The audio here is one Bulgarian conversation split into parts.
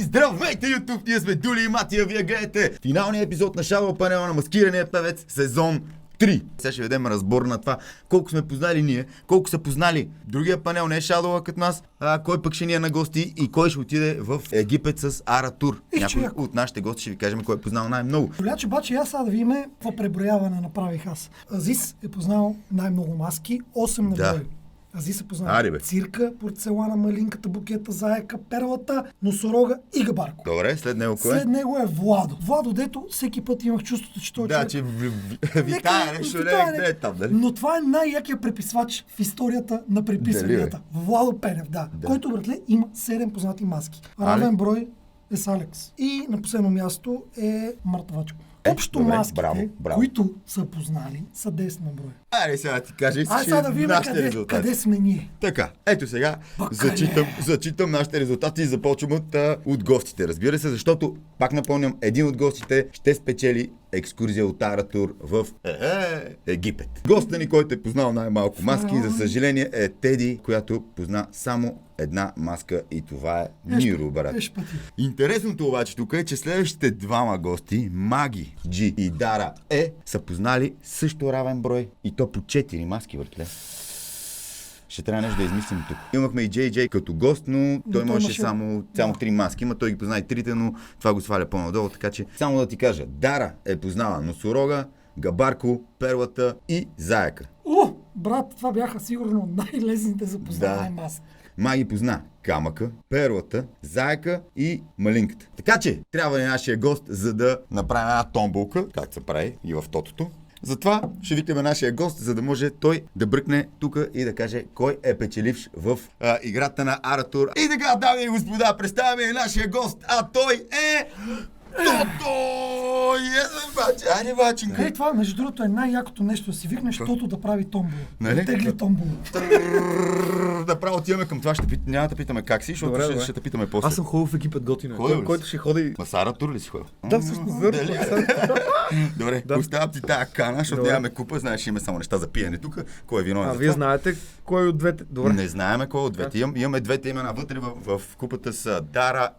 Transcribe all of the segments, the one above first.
Здравейте, YouTube! Ние сме Дули и Матия, вие гледате финалния епизод на Shadow панела на Маскирания певец, сезон 3. Сега ще ведем разбор на това колко сме познали ние, колко са познали другия панел, не е Shadow като нас, кой пък ще ни е на гости и кой ще отиде в Египет с Аратур. Някой от нашите гости ще ви кажем кой е познал най-много. Голяче, обаче аз сега да видим какво преброяване направих аз. Азис е познал най-много маски, 8 на брой. Азис е познал цирка, порцелана, малинката, букета, заека, перлата, носорога и габарко. Добре, след него кой е? След него е Владо. Владо, дето всеки път имах чувството, че той да, човек... че витая нещо, не е там, дали? Но това е най-якия преписвач в историята на преписванията. Владо Пенев, да. Който, братле, има 7 познати маски. Равен брой е с Алекс. И на последно място е Мартовачко. Общо маските, които са познали, са 10 на брой. Айде сега ти кажа, сега да видим къде сме ние. Така, ето сега зачитам нашите резултати и започвам от гостите, разбира се, защото, пак напомням, един от гостите ще спечели екскурзия от Аратур в Египет. Гостът ни, който е познал най-малко маски, за съжаление е Теди, която позна само една маска и това е Миро, брат. Интересното обаче тук е, че следващите двама гости, Маги, Джи и Дара са познали също равен брой и то по 4 маски, братле. Ще трябва нещо да измислим тук. Имахме и JJ като гост, но той имаше само 3 маски. Той ги позна и трите, но това го сваля по-надолу, така че само да ти кажа. Дара е познала носорога, габарко, перлата и заека. Брат, това бяха сигурно най-лесните за познаване маски. Маги позна камъка, перлата, заека и малинката. Така че трябва ли нашия гост, за да направим една томболка, както се прави и в тотото. Затова ще викаме нашия гост, за да може той да бръкне тук и да каже кой е печеливш в играта на Аратур. И така, дами и господа, представяме нашия гост, а той е... Тото! Айде, бачинка! Това, между другото, е най-якото нещо да си викнеш Тото да прави томбола. Нали? Тегли томбола. Направо отиваме към това. Няма да питаме как си, защото ще те питаме после. Аз съм ходил в Египет, готино. Който ще ходи... С Аратур ли си ходил? Да, всъщност верно. Добре, оставям ти тая кана, защото нямаме купа. Знаеш, имаме само неща за пиене тук. Кой е виновен за това? Вие знаете кой от двете? Добре. Не знаеме кой от двете. Имаме двете имена вътре в купата с Дара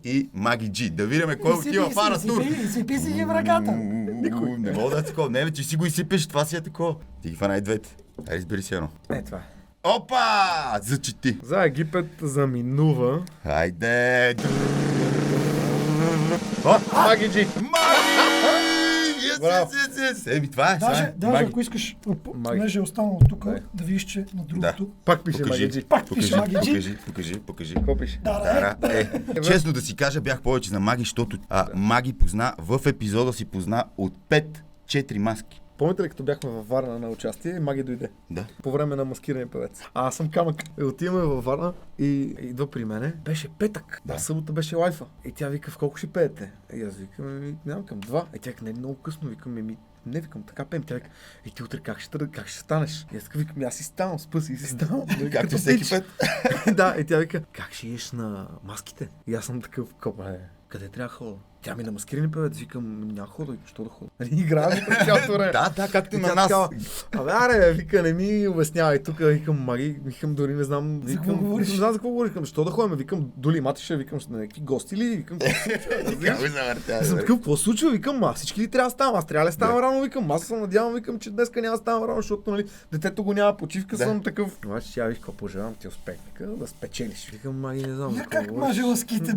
и Маги Джи. Да видим кой отива в Аратур. Изсипи си ги в ръката. Никой. Не мога да е такова. Не, че си го изсипеш, това си е такова. Ти ги фана и двете. Айде, избери си едно. Това. Опа! Зачети. За Египет заминува. Хайде! Маги Джи! Еми, това е. Даже ако искаш, понеже е останало тук, да видиш, че на другото... Пак пише Маги Джи. Пак пише Маги Джи. Покажи. Какво пише? Дара. Честно да си кажа, бях повече за Маги, защото Маги позна, в епизода си позна от 5-4 маски. Помните ли, като бяхме във Варна на участие, Маги дойде? Да. По време на маскирания певец. Аз съм камък. Отиваме във Варна и идва при мене. Беше петък. Да. Събота беше лайфа. И тя вика, в колко ще пеете? И аз викам, нямам към 2. И тя не е много късно. Викам, не викам, така пеем. Тя вика, и ти утре как ще станеш? И аз викам, аз си ставам, спъси и си ставам. Както всеки път. Да, и тя вика, как ще еш на маските? И аз съм такъв, къде трябва да хода? Тя ми на маскирани певец, викам, няма хода, що да хода? Играем през цялото време. Да, както на нас. Вика, не ми обяснявай тук, викам, Маги, викам, дори не знам, за какво говориш? Не знам за какво говориш, що да ходим, викам, Дули Матиша, викам, на някакви гости ли, викам, съм такъв, какво случва, викам, всички ли трябва да ставам, аз трябва ли ставам рано, викам, аз съм надявам, викам, че днеска няма да ставам рано, защото, нали, детето го няма почивка, съм такъв. Обаче тя вика, пожелавам ти успех, да спечелиш, викам, Маги, не знам. Как маже лъските,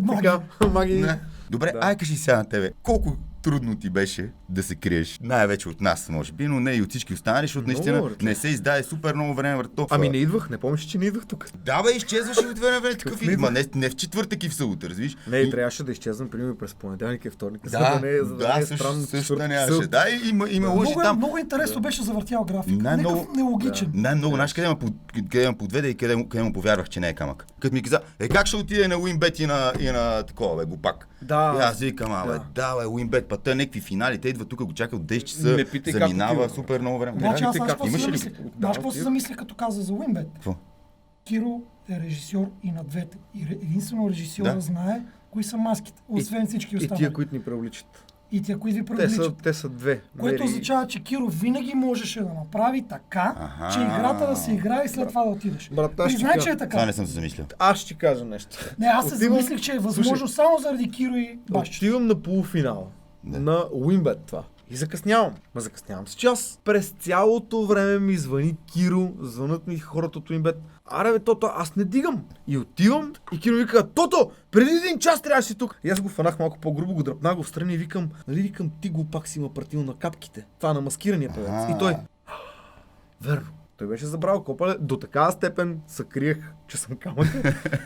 Маги. Добре, кажи сега на тебе, колко трудно ти беше да се криеш, най-вече от нас, може би, но не и от всички останали, защото наистина не се издаде супер много време върто. Ами не идвах, не помниш, че не идвах тук. Да, изчезваше от време на такъв и не в четвъртък и в събота, разбираш? Не, трябваше да изчезвам, примерно през понеделник и вторник. Също да нямаше. Да, има лъжи там. Много интересно беше завъртял график. Някакъв нелогичен. Най-много, знаеш къде ме подведе и къде му повярвах, че не е камък. Като ми каза, как ще отиде на Уинбет и на такова, глупак. Да. И аз викам, Уинбет, той някакви финали, те идват тук, го чакат от 10 часа, заминава супер много време. Обаче аз знаеш какво се замисля, като каза за Уинбет? Какво? Киро е режисьор и на двете. И единствено режисьора знае кои са маските, освен всички останали. И тия, които ни преувеличат. и тия, които ви привличат. Те са две. Което означава, че Киро винаги можеше да направи така, че играта да се играе и след това да отидеш. Брат, аз ще Признай, ти че е Това така. не съм се замислил. Аз ще ти кажа нещо. Не, аз се Отивам- замислих, че е възможно Слушай, само заради Киро и баща. Отивам на полуфинала на Уинбет това. И закъснявам. Закъснявам с час. През цялото време ми звъни Киро, звънат ми хората от Уинбет. Аре бе, Тото, аз не дигам. И отивам и Киро ми казва: Тото, преди 1 час трябваше си тук. И аз го фанах малко по-грубо, го дръпнах го встрани и викам: нали, викам, ти го пак си ма пратил на капките. Това на маскирания певец. И той: верно. Той беше забрал копале, до такава степен се криех, че съм камък,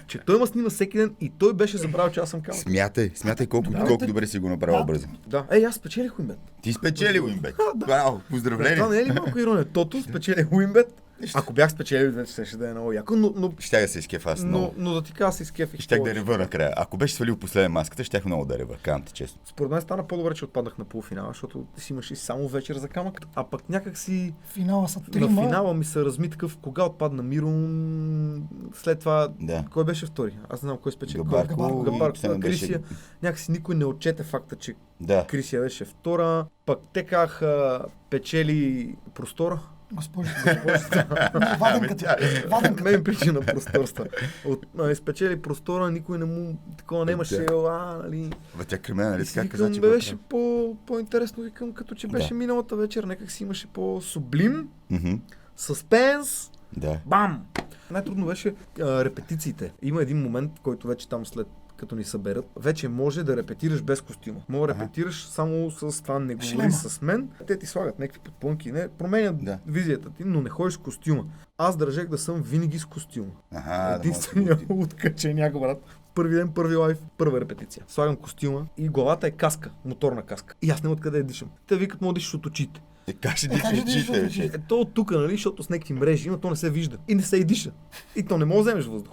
че той ма снима всеки ден и той беше забрал, че аз съм камък. Смятай колко добре си го направил бързо. Да, аз спечелих Уинбет. Ти спечели Уинбет. Браво, поздравление. Това не е ли малко ирония? Тото спечели Уинбет. Ако бях спечелил, вече ще да е много яко, но Щях да се изкефа аз много. но да ти кажа, се изкефих. Щях да рева накрая. Ако беше свалил последен маската, щях много да рева. Кам ти честно. Според мен стана по-добре, че отпаднах на полуфинала, защото ти си имаш и само вечер за камък, а пък някак си Финала са на трима. финала ми се разми такъв, кога отпадна Миро, след това, Да. кой беше втори? Аз не знам кой спечели. Габарко. Габарко, Крисия. Някакси никой не отчете факта, че Да. Крисия беше втора, пък те казаха печели простора. Госпожица. Ваденката. Ваденката. Мен причина просторства. Спечели простора, никой не му такова немаше, нали. Тя кремена, нали И си така викам, каза, че беше по-интересно, викам, като че беше Да. миналата вечер, някак си имаше по-сублим, Мгм. съспенс, Да. бам! Най-трудно беше репетициите. Има един момент, в който вече там след като ни съберат, вече може да репетираш без костюма. Може да репетираш само с това, не говори Шлема. с мен. Те ти слагат някакви подплънки, не променят Да. визията ти, но не ходиш с костюма. Аз държах да съм винаги с костюма. Единственият откачен някой, брат. Първи ден, първи лайф, първа репетиция. Слагам костюма и главата е каска, моторна каска. И аз не откъде я дишам. Те викат, мога да дишаш от очите. Как ще Как ще дишаш дишаш от очите? очите? То от тук, нали, защото с някакви мрежи има, то не се вижда. И не се и диша. И то не може да вземеш въздух.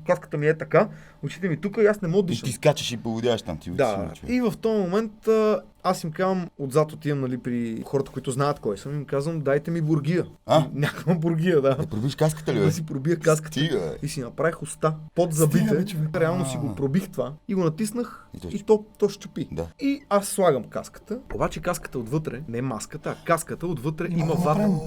Каската ми е така, очите ми тук и аз не мога да И дишам. ти скачаш и поводяваш там ти. Да, и в този момент аз им казвам, отзад отивам, нали, при хората, които знаят кой съм, им казвам, дайте ми бургия. Някаква бургия, да. Да пробиш каската ли, бе? Да си пробия каската. Стига, бе. И си направих уста под Стига, зъбите. бе, човек. Реално си го пробих това и го натиснах И и то щупи. Да. И аз слагам каската, обаче каската отвътре, не маската, а каската отвътре има вата. напрен.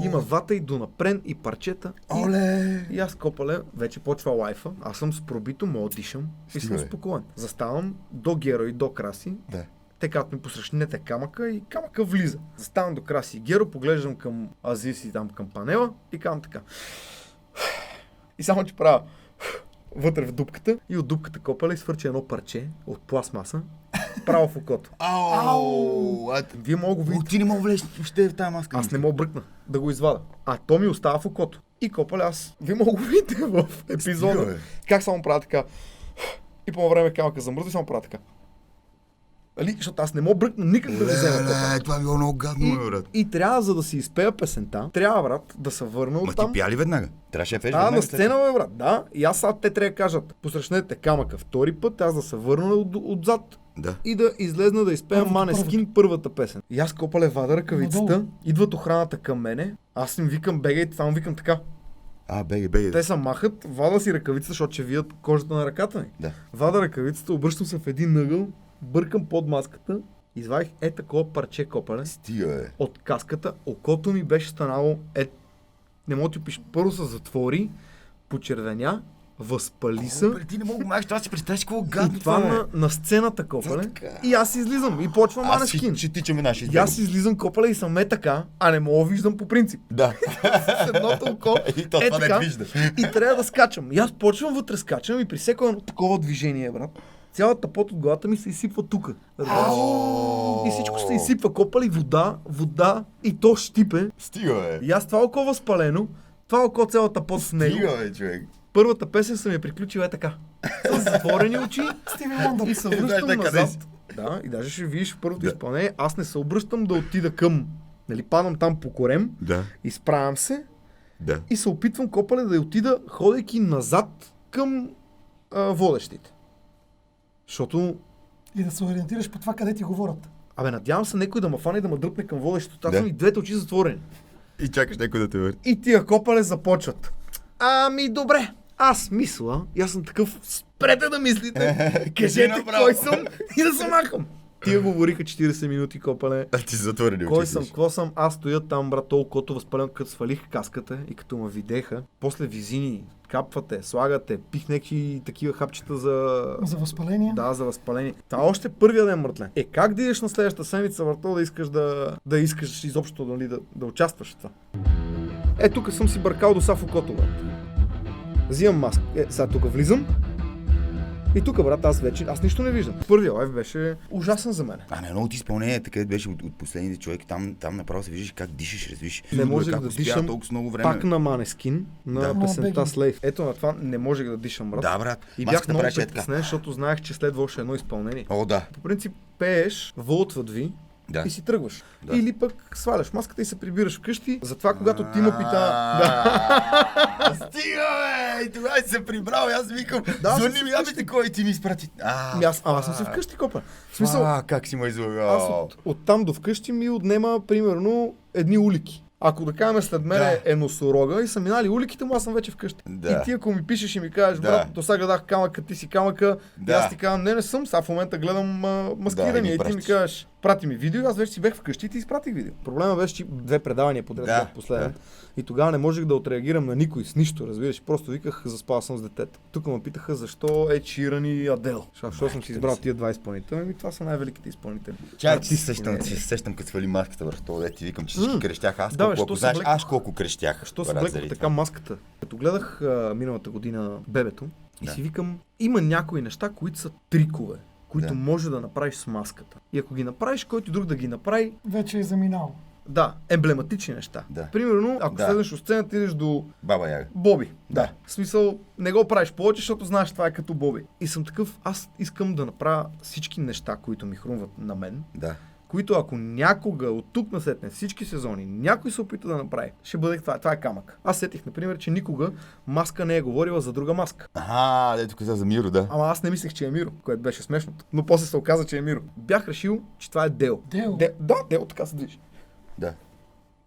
Има вата и донапрен и парчета. Оле! И аз копале, вече почва лайфа, аз съм с пробито, мога да дишам и Стига, съм бе. спокоен. Заставам до Геро и до Краси, Да. те казват ми посрещнете камъка и камъка влиза. Заставам до Краси и Геро, поглеждам към Азис и там към панела и казвам така. И само че правя вътре в дупката и от дупката копале свърча едно парче от пластмаса право в окото. Ау! Вие мога го видите. Ти не мога влезеш въобще в тази маска. Аз не мога бръкна да го извада. А то ми остава в окото. И копале аз. Вие мога го видите в Стига, епизода. бе. Как само правя така. И по време камъка замръзва и само правя така. Али, защото аз не мога бръкна никак да взема копале. Това е било много гадно, бе, брат. И трябва, за да си изпея песента, трябва, брат, да се върна Ма ти оттам. пя ли веднага? Трябваше да пееш Да, веднага. на след сцена, бе, брат. Да. И аз сега те трябва да кажат, посрещнете камъка втори път, аз да се върна отзад. Да. И да излезна да изпея Първото, Манескин първата песен. И аз копале вада ръкавицата, Надолу. идват охраната към мене, аз им викам бегайте, само викам така. Беги. Те се махат, вада си ръкавицата, защото ще вият кожата на ръката ми. Да. Вада ръкавицата, обръщам се в един ъгъл, бъркам под маската, извадих такова парче копале Стига, бе. от каската, окото ми беше станало не мога да ти опиш, първо се затвори, почервеня, възпали се. Ти не мога, майк, това си представиш какво И гадно това това, на сцената копале. Така. И аз излизам и почвам Аз Манескин. ще тичаме наши И аз излизам копале и съм така, а не мога да виждам по принцип. Да. С едното око И то това не така, вижда. и трябва да скачам. И аз почвам вътре скачам и при всяко едно такова движение, брат, цялата пот от главата ми се изсипва тук. И всичко се изсипва, копали вода и то щипе. Стига, бе. И аз това око възпалено, това око цялата пот с него. Стига, бе, човек. Първата песен съм я приключила така. С затворени очи Стиви Лондър. и се връщам Знаеш къде си. назад. Да, и даже ще видиш в първото Да. изпълнение, аз не се обръщам да отида към, нали, падам там по корем, Да. изправям се Да. и се опитвам копале да отида, ходейки назад към водещите. Защото, И да се ориентираш по това, къде ти говорят. надявам се някой да ме фане и да ме дръпне към водещето. Аз Да. съм и двете очи затворени. И чакаш някой да те върти. И тия копале започват. Ами добре, аз мисля, и аз съм такъв, спрете да мислите, кажете направо. кой съм и да се махам. Тия говориха 40 минути копане. А ти затворени очи. Кой съм, какво съм, аз стоя там, брат, толкова възпален, като свалих каската и като ме видеха, после визини, капвате, слагате, пих някакви такива хапчета за... За възпаление? Да, за възпаление. Та още първия ден, мъртле. Как да идеш на следващата седмица, върто, да искаш изобщо да участваш в това? Тук съм си бъркал до в окото, брат. Взимам маска. Сега тук влизам. И тук, брат, аз нищо не виждам. Първият лайв беше ужасен за мен. На едно от изпълнение, така беше от последните човеки, там направо се виждаш как дишаш, развиш. Не можех да дишам много време. пак на Манескин, на песента Слейв. Ето на това не можех да дишам, брат. Да, брат. И бях много притеснен, защото знаех, че следва още едно изпълнение. О, да. По принцип пееш, вълтват ви. Да. И си тръгваш. Да. Или пък сваляш маската и се прибираш вкъщи. Затова, когато ти ме пита... Стига, бе! И тогава се прибрал, аз викам, звъни ми, абе, кой ти ми изпрати. Аз съм си вкъщи, копа. В смисъл, как си ме излагал? аз оттам до вкъщи ми отнема, примерно, едни улики. Ако да кажем след мен е носорога и са минали уликите му, аз съм вече вкъщи. Да. И ти ако ми пишеш и ми кажеш, брат, до сега гледах камъка, ти си камъка, и аз ти казвам, не съм, сега в момента гледам маскирания и ти ми кажеш, прати ми видео, аз вече си бех вкъщи и ти изпратих видео. Проблема беше, че 2 предавания подред бях последен. И тогава не можех да отреагирам на никой с нищо, разбираш. Просто виках, заспал съм с детето. Тук ме питаха защо Ед Ширан и Адел. Защо съм си избрал тия 2 изпълнителя? Ами това са най-великите изпълнители. Чай, ти сещам като свали маската върху това, ти викам, че всички крещях. Аз колко крещях. Що се влекох така маската? Като гледах миналата година Бебето и си викам, има някои неща, които са трикове, които може да направиш с маската. И ако ги направиш, който друг да ги направи, вече е заминал. Да, емблематични неща. Да. Примерно, ако следваш от сцената, идеш до Баба Яга. Боби. Да. В смисъл, не го правиш повече, защото знаеш, това е като Боби. И съм такъв, аз искам да направя всички неща, които ми хрумват на мен. Да. Които ако някога от тук насетне всички сезони някой се опита да направи, ще бъде това е камък. Аз сетих, например, че никога маска не е говорила за друга маска. Дето каза за Миро, да. Ама аз не мислех, че е Миро, което беше смешното. Но после се оказа, че е Миро. Бях решил, че това е Део. Да, Део така се движи. Да.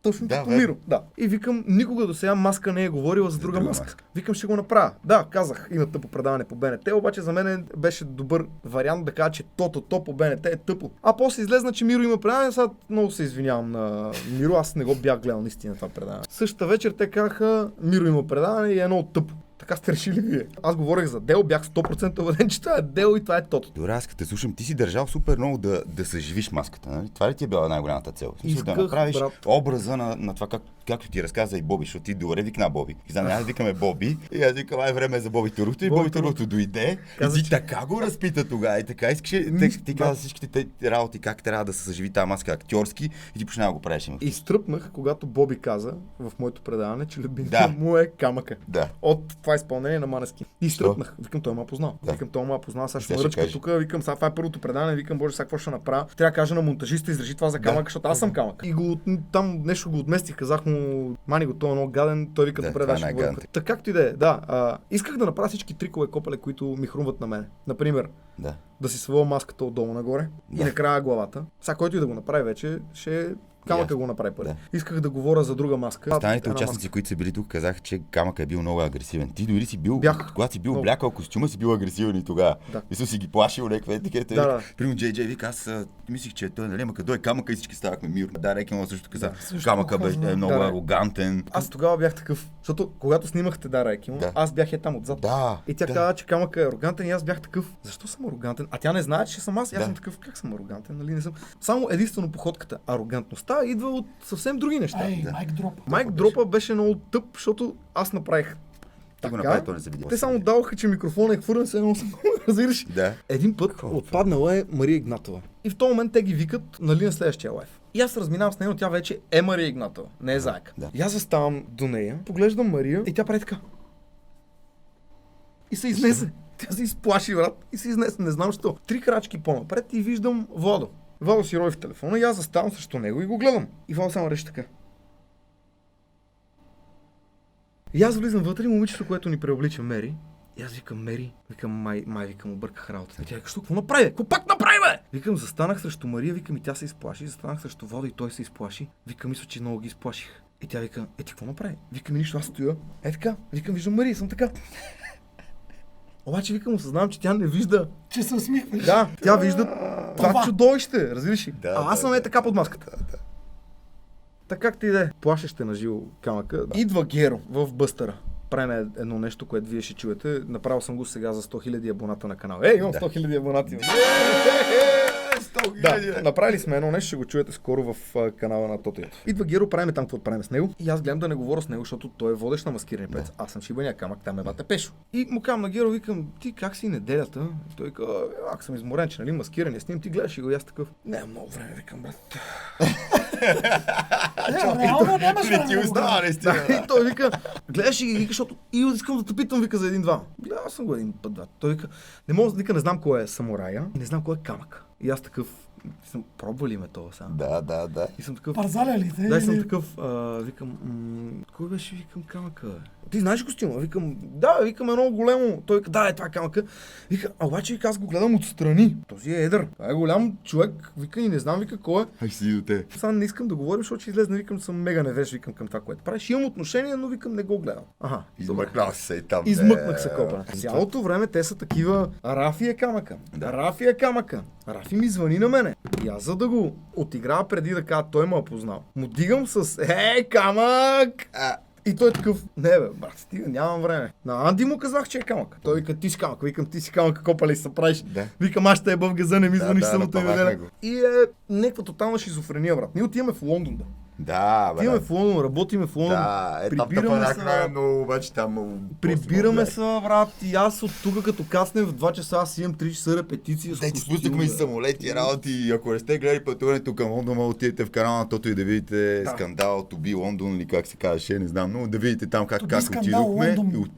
Точно като Миро. Да. И викам, никога до сега маска не е говорила за друга маска. Викам, ще го направя. Да, казах, има тъпо предаване по БНТ, обаче за мен беше добър вариант да кажа, че то по БНТ е тъпо. А после излезна, че Миро има предаване, сега много се извинявам на Миро, аз не го бях гледал наистина това предаване. Същата вечер те казаха, Миро има предаване и е много тъпо. Така сте решили вие. Аз говорех за Дел, бях 100% убеден, че това е Дел и това е тото. Добре, аз като те слушам, ти си държал супер много да съживиш маската, нали? Това ли ти е била най-голямата цел? Да направиш образа на това, както ти разказа и Боби, защото ти добре викна Боби. И знам, аз викаме Боби, и аз викам, време е за Боби Турухто, и Боби Турухто дойде, и ти така го разпита тогава, и така искаше, ти каза всичките работи, как трябва да се съживи тази маска актьорски, и ти почна да го правиш. И стръпнах, когато Боби каза в моето предаване, че любимата му е камъка. Да. От това изпълнение на Манескин. И стръпнах. Викам, той ме познал. Викам, той ме познал, сега ще ме ръчка тук. Викам, сега това е първото предаване. Викам, боже, сега какво ще направя? Трябва да кажа на монтажиста, изрежи това за камък, защото аз съм камък. И там нещо го отместих, казах му, мани го, той е много гаден. Той вика, добре, да, ще говоря. Така както и да е. Да, исках да направя всички трикове копеле, които ми хрумват на мен. Например, да си сваля маската отдолу нагоре и накрая главата. Сега който и да го направи вече, ще камъка го направи първи. Исках да говоря за друга маска. Останалите участници, които са били тук, казаха, че камъка е бил много агресивен. Ти дори си бил, когато си бил облякал костюма, си бил агресивен и тогава. Мисля, си ги плашил някаква етикета. Примерно Джей вика, аз мислих, че той, нали, ама като е камъка и всички ставахме мир. Да, Рекин също каза, камъка е много арогантен. Аз тогава бях такъв, защото когато снимахте Дара Екимо, аз бях там отзад. И тя каза, че камъка е арогантен и аз бях такъв. Защо съм арогантен? А тя не знае, че съм аз. Аз съм такъв, как съм арогантен, нали не съм. Само единствено походката. Арогантността идва от съвсем други неща. Майк Дропа беше много тъп, защото аз направих така. Те само даваха, че микрофонът е хвърлен, се едно съм разбираш. Един път отпаднала е Мария Игнатова. И в този момент те ги викат, нали, на следващия лайф. И аз разминавам с нея, но тя вече е Мария Игнатова, не е заека. И аз заставам до нея, поглеждам Мария и тя прави така. И се изнесе. Тя се изплаши, брат, и се изнесе. Не знам защо. 3 крачки по-напред и виждам Владо. Владо си рови в телефона и аз заставам срещу него и го гледам. И Владо само реши така. И аз влизам вътре и момичето, което ни преоблича Мери. И аз викам Мери, викам май викам, обърках работата. И тя вика, що, какво направи? Какво пак направи, бе? Викам, застанах срещу Мария, викам и тя се изплаши, застанах срещу Владо и той се изплаши. Викам, мисля, че много ги изплаших. И тя вика, ти какво направи? Викам, нищо, аз стоя. Така. Викам, виждам Мария, съм така. Обаче викам, осъзнавам, че тя не вижда. Че се усмихваш. Да, тя вижда това чудовище, разбираш ли? Да, А аз съм да, така под маската. Така как ти иде? Плашеще на живо камъка. Идва Геро в Бъстъра. Правим едно нещо, което вие ще чуете. Направил съм го сега за 100 000 абоната на канала. Имам 100 000 абонати. Да, направили сме едно нещо, ще го чуете скоро в канала на Тотието. Идва Геро, правим там какво правим с него. И аз гледам да не говоря с него, защото той е водещ на маскиране пец. Аз съм шибания камък, там е бата Пешо. И му казвам на Геро, викам, ти как си неделята? И той казва, аз съм изморен, че нали маскиране с ним, ти гледаш и го, и аз такъв. Не, много време, викам, брат. Реално нямаш Не ти време. остава, наистина. И той вика, гледаш и ги, вика, защото и искам да те питам, вика, за един-два. Гледал съм го един път, два. Той вика, не мога да вика, не знам кой е самурая и не знам кой е камък. И аз такъв, съм пробвали ме това сам. Да. И съм такъв, Парзаля ли те? да, и съм или- такъв, викам, кой беше, викам, камъка, бе? Ти знаеш костюма? Викам, да, викам едно големо. Той вика, да, това е камъка. Вика, а обаче вика, аз го гледам отстрани. Този е едър. Това е голям човек. Вика и не знам, вика, кой е. Ай си до те. Сега не искам да говорим, защото ще излезна, викам, съм мега невеж, викам към това, което правиш. Имам отношение, но викам, не го гледам. Ага. Измъкнал си се и там. Измъкнах се копа. Цялото време те са такива. Рафи е камъка. Да. Рафи е камъка. Рафи ми звъни на мене. И аз за да го отиграя преди да кажа, той ме е познал. Му дигам с камък! И той е такъв, не бе, брат, стига, нямам време. На Анди му казах, че е камък. Той вика, ти си камък. Викам, ти си камък, копа се правиш. Да. Викам, аз ще е бъв газа, не ми звъниш самото и напъвахме неделя. го. И е някаква тотална шизофрения, брат. Ние отиваме в Лондон, да. Да, Отиваме брат. в Лондон, работиме в Лондон. Да, там Прибираме се, тъпанахме, но обаче там... Прибираме се, брат, и аз от тук като каснем в 2 часа, аз имам 3 часа репетиция с Те, че костюм, спуснахме и бе. самолети, работи. Ако не сте гледали пътуването към Лондон, може да отидете в канала на Тото и да видите скандал, Тоби Лондон или как се казваше, не знам, но да видите там как скандал, отидохме Лондон. и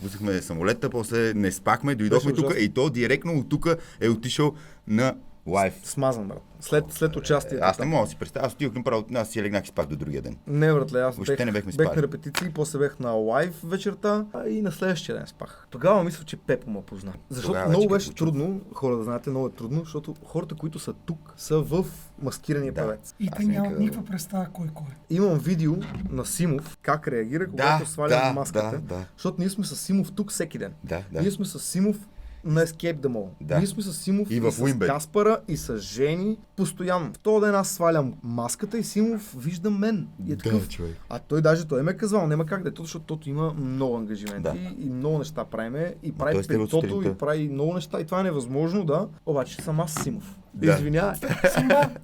пуснахме самолета, после не спахме, дойдохме Беше тук ужасно. и то директно от тук е отишъл на лайв. Смазан, брат. След участието. Аз не там. мога да си представя, аз отидох направо, аз си легнах и спах до другия ден. Не, братле, аз Въобще не бехме бех спали. на репетиции, после бех на лайв вечерта, а и на следващия ден спах. Тогава мисля, че Пепо ме позна. Защото Тогава много вече беше като чух. трудно, хора да знаете, много е трудно, защото хората, които са тук, са в маскирания Да. певец. И Аз те нямат никъде- никаква представа кой е. Имам видео на Симов, как реагира, когато сваля маската. да. Защото ние сме с Симов тук всеки ден. Да. Ние сме с Симов на Escape the Mall. Да. Ние сме с Симов И в с Уинбет. Каспара и с Жени постоянно. В този ден аз свалям маската и Симов вижда мен. И е такъв. човек. А той ме е казал, няма как да е, защото Тото има много ангажименти Да. и много неща правиме. И прави той сте пред от Тото сутринта. и прави много неща и това е невъзможно, да. Обаче съм аз Симов. Да. Извинявай.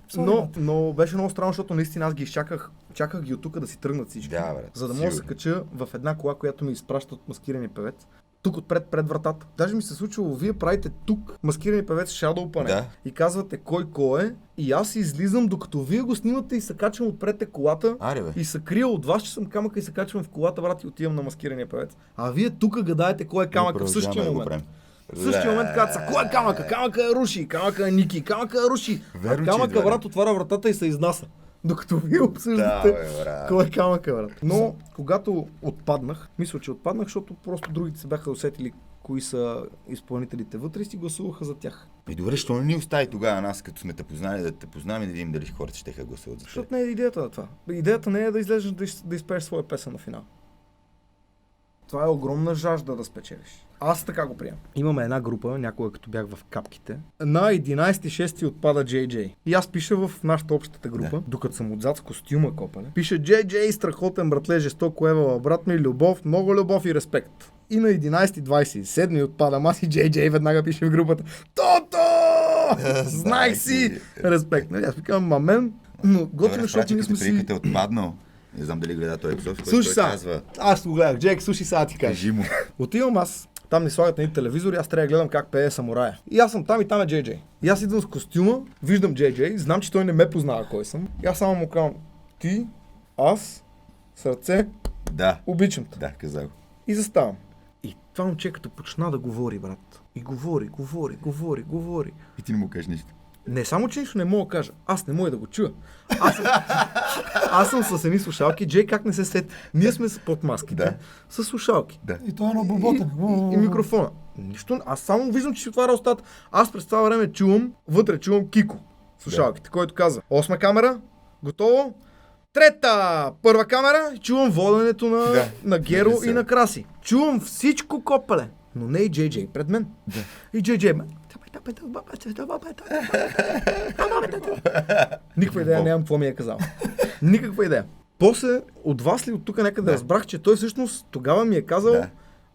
Симба, Но беше много странно, защото наистина аз ги изчаках. Чаках ги от тук да си тръгнат всички. Да, брат, За да мога да се сигурно. кача в една кола, която ми изпраща от маскирания певец. Тук отпред, пред вратата. Даже ми се случило, вие правите тук маскирания певец Shadowpane. Да. И казвате кой е. И аз излизам, докато вие го снимате и се качвам отпред колата. Аре, бе. И се крия от вас, че съм камъка и се качвам в колата, брат, и отивам на маскирания певец. А вие тук гадаете кой е камъка в същия Продължаваме да го момент. правим. В същия момент казват са, кой е камъка? Камъка е Руши, камъка е Ники, камъка е Руши. Верно, А че камъка, идва, брат, отваря вратата и се изнася. Докато вие Да, обсъждате бе, брат. кой е камъка, брат. Но когато отпаднах, мисля, че отпаднах, защото просто другите се бяха усетили кои са изпълнителите вътре и си гласуваха за тях. Добре, що не ни остави тогава нас, като сме те познали, да те познаваме и да видим дали хората ще гласуват за теб. Защото не е идеята на това. Идеята не е да излезеш да изпееш своя песен на финал. Това е огромна жажда да спечелиш. Аз така го приемам. Имаме една група, някога като бях в капките. На 11.6 отпада JJ. И аз пиша в нашата общата група, докато съм отзад с костюма копале. Пише JJ, страхотен братле, жестоко евала, брат ми, любов, много любов и респект. И на 11.27 отпада аз и JJ веднага пише в групата: Тото! Знаех си! Респект. Нали? Аз викам, мамен, но готино, защото ние сме си... Като е отпаднал, не знам дали гледа този епизод, в който Слушай той са, казва, аз го гледах, Джек, слушай сега ти кажа. кажи му. Отивам аз, там ни слагат на един телевизор и аз трябва да гледам как пее самурая. И аз съм там и там е JJ. И аз идвам с костюма, виждам JJ, знам, че той не ме познава кой съм. И аз само му казвам: ти, аз, сърце, Да, обичам те. да, каза го. И заставам. И това момче като почна да говори, брат. И говори. И ти не му кажеш нищо. Не само, че нищо не мога да кажа. Аз не мога да го чуя. Аз съм с едни слушалки. Джей как не се сети? Ние сме под маските. Да. С слушалки. Да. И той е на боботен. И микрофона. Нищо. Аз само виждам, че си отваря устата. Аз през това време вътре чувам Кико. Слушалките, който каза: 8 камера, готово. Трета, първа камера, и чувам воденето на Геро Нали и на Краси. Чувам всичко, копале. но не и JJ пред мен. И JJ, никаква идея нямам какво ми е казал. Никаква идея. После от вас ли от тук някъде разбрах, че той всъщност тогава ми е казал,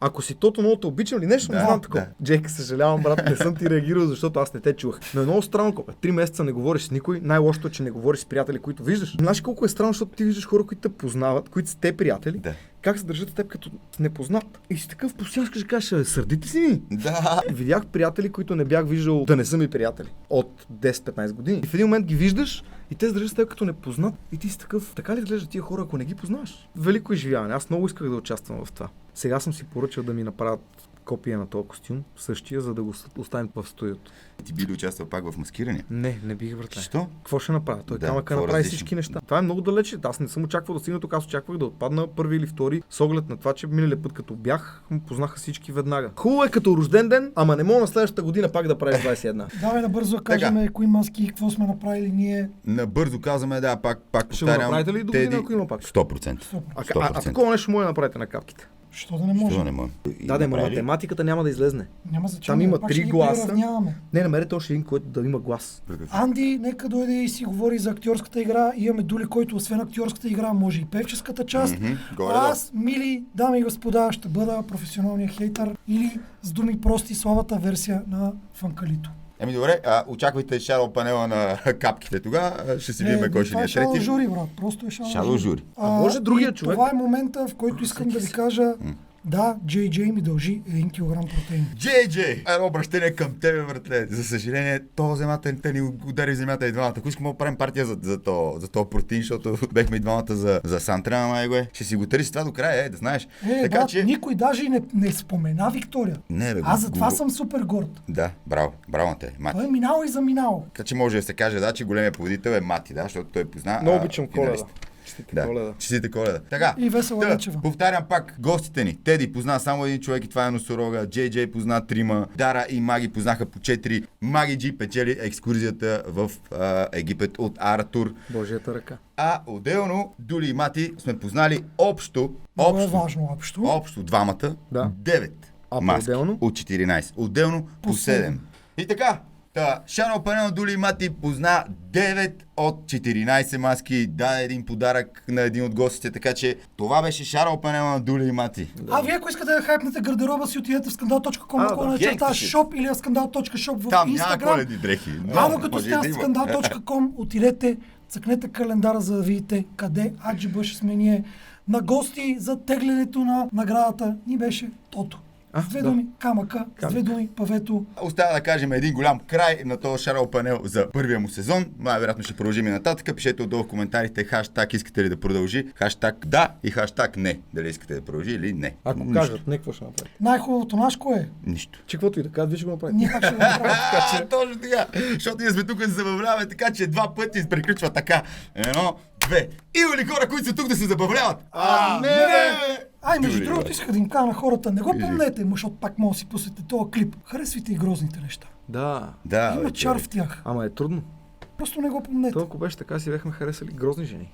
ако си тото много те обичам ли нещо, не знам такова. Джейк, съжалявам, брат, не съм ти реагирал, защото аз не те чувах. Но е много странно, 3 месеца не говориш с никой. Най-лошото е, че не говориш с приятели, които виждаш. Знаеш колко е странно, защото ти виждаш хора, които те познават, които са те приятели. Как се държат с теб като непознат. И си такъв постоянно ще кажеш, сърдите си ми. Да. Видях приятели, които не бях виждал да не са ми приятели от 10-15 години. И в един момент ги виждаш и те се държат с теб като непознат. И ти си такъв, така ли изглеждат тия хора, ако не ги познаваш? Велико изживяване. Аз много исках да участвам в това. Сега съм си поръчал да ми направят копия на този костюм, същия, за да го оставим в студиото. Ти би ли участвал пак в маскиране? Не бих, братле. Що? Какво ще направя? Той камъка направи различно. всички неща. Това е много далече. Аз не съм очаквал да стигна тук, аз очаквах да отпадна първи или втори, с оглед на това, че миналия път като бях, познаха всички веднага. Хубаво е като рожден ден, ама не мога на следващата година пак да правиш 21. Давай набързо да кажем кои маски, какво сме направили ние. Набързо казваме, пак Ще го повтарям. направите ли до година, ако има пак? 100%. А такова нещо може да направите на капките. Що да не може? Що не може? Да, математиката няма да излезне. Няма значение. Там има пак 3 ще ги гласа. приравняваме. Не, намерете още един, който да има глас. Анди, нека дойде и си говори за актьорската игра. Имаме Дули, който освен актьорската игра може и певческата част. Аз, мили дами и господа, ще бъда професионалният хейтър или с думи прости слабата версия на Фанкалито. Еми добре, очаквайте шадоу панела на капките тогава, ще си видим кой ще ни е шадоу трети. жури, брат, просто е Шадоу жури. А може другия човек? Това е момента, в който искам да ви кажа, да, JJ ми дължи 1 кг протеин. JJ! Едно обращение към тебе, братле. За съжаление, то земята те ни удари в земята и двамата. Ако искаме да правим партия за този протеин, защото бехме и двамата за Сантрана, майго. Ще си го търси това до края, да знаеш. Така, брат, че... никой даже не спомена Виктория. Не, бе, аз затова съм супер горд. Да, браво на те, Мати. Той е минал и заминал. Така че може да се каже, че големият победител е Мати, защото той позна. Много обичам Коледа. Честите Коледа. Така, и Весела Лечева. Повтарям пак, гостите ни. Теди позна само един човек и това е Носорога. JJ позна 3, Дара и Маги познаха по 4. Маги Джи печели екскурзията в Египет от Аратур. Божията ръка. А отделно Дули и Мати сме познали общо двамата, 9 маски от 14. Отделно по 7. И така, шадоу панел на Дули и Мати позна 9 от 14 маски, даде един подарък на един от гостите, така че това беше шадоу панел на Дули и Мати. А вие ако искате да хайпнете гардероба си, отидете в skandal.com, shop или в skandal.shop в Там Instagram. няма коледни дрехи. А докато сте в skandal.com, отидете, цъкнете календара, за да видите къде аджиба ще сме ние на гости за теглянето на наградата. Ни беше Тото. С две думи камъка, с две думи павето. Остава да кажем един голям край на този шадоу панел за първия му сезон. Най-вероятно ще продължим и нататък. Пишете отдолу в коментарите хаштаг искате ли да продължи, хаштаг да и хаштаг не. Дали искате да продължи или не. Ако кажат, не, какво ще направите? Най-хубавото наш кое е? Нищо. Че каквото и да кажат, вие ще го направите. Ние как ще го направим? Точно така. Защото ние сме тук да се забавляваме, така че 2 пъти приключва така. 1, 2. Има ли хора, които са тук да се забавляват? Ай, между другото, исках да им кажа на хората, не го помнете, защото пак мога да си пуснете този клип. Харесвайте и грозните неща. Да. Има чар в тях. Ама е трудно. Просто не го помнете. Толкова беше така, си бяхме харесали грозни жени.